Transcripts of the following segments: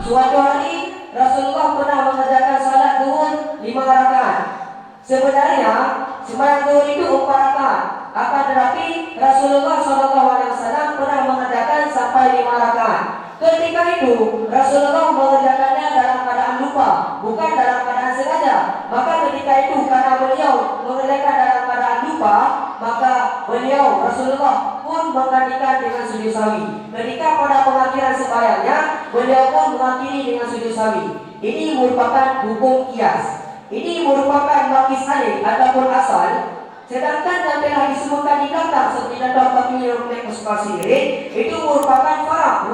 Suatu hari Rasulullah pernah mengerjakan salat zuhur 5 rakaat. Sebenarnya sembahyang zuhur itu 4 rakaat. Akan tetapi Rasulullah SAW pernah mengerjakan sampai 5 rakaat. Ketika itu Rasulullah mengerjakannya dalam keadaan lupa, bukan dalam keadaan sengaja. Maka ketika itu karena beliau mengerjakan dalam keadaan lupa, maka beliau Rasulullah pun menggantikan dengan sujud sawi. Ketika pada pengakhiran sembahyangnya, beliau pun mengakhiri dengan sujud sawi. Ini merupakan hukum qiyas. Ini merupakan makis alih ataupun asal. Sedangkan yang telah disebutkan di belakang seperti dalam fakir rukun sendiri, itu merupakan farah,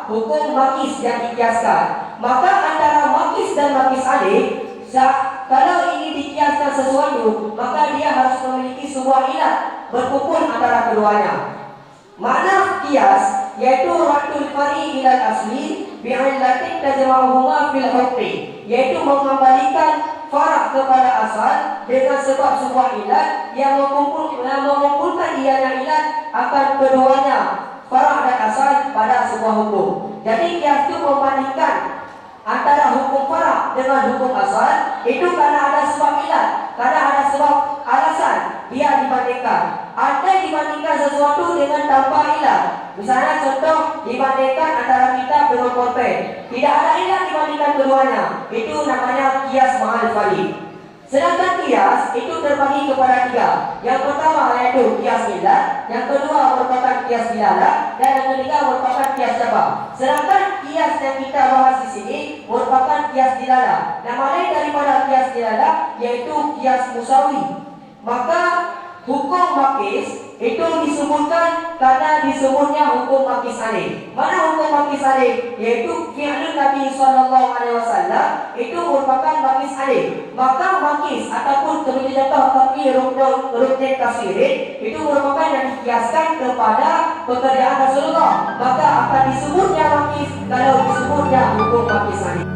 hukum makis yang dikiaskan. Maka antara makis dan makis alih, kalau ini dikiaskan sesuatu, maka dia harus memiliki sebuah ilat berkumpul antara keduanya. Makna kias yaitu radul fari ilal asli bi'illatin tajma'uhuma fil hukmi, yaitu mengembalikan farah kepada asal dengan sebab sebuah ilat yang mengumpulkan ianya ilat akan keduanya farah dan asal pada sebuah hukum. Jadi kias itu membandingkan antara hukum farah dengan hukum asal, itu karena ada sebab ilat, karena ada sebab alasan dia dibandingkan. Andai dibandingkan sesuatu dengan tanpa ilat, misalnya contoh dibandingkan antara kitab dengan pulpen, tidak ada ilat dibandingkan keduanya, itu namanya kias mahal fali. Sedangkan kias itu terbagi kepada 3. Yang pertama yaitu kias ilat, yang kedua merupakan kias dilalah, dan yang ketiga merupakan kias cabang. Sedangkan kias yang kita bahas di sini merupakan kias dilalah. Nama lain daripada kias dilalah yaitu kias musawi. Maka hukum makis itu disebutkan karena disebutnya hukum makis alih. Mana hukum makis alih? Yaitu fi'lun Nabi SAW itu merupakan makis alih. Maka makis ataupun seperti contoh tapi rukun kasirin itu merupakan yang dikiaskan kepada pekerjaan Rasulullah. Maka akan disebutnya makis kalau disebutnya hukum makis alih.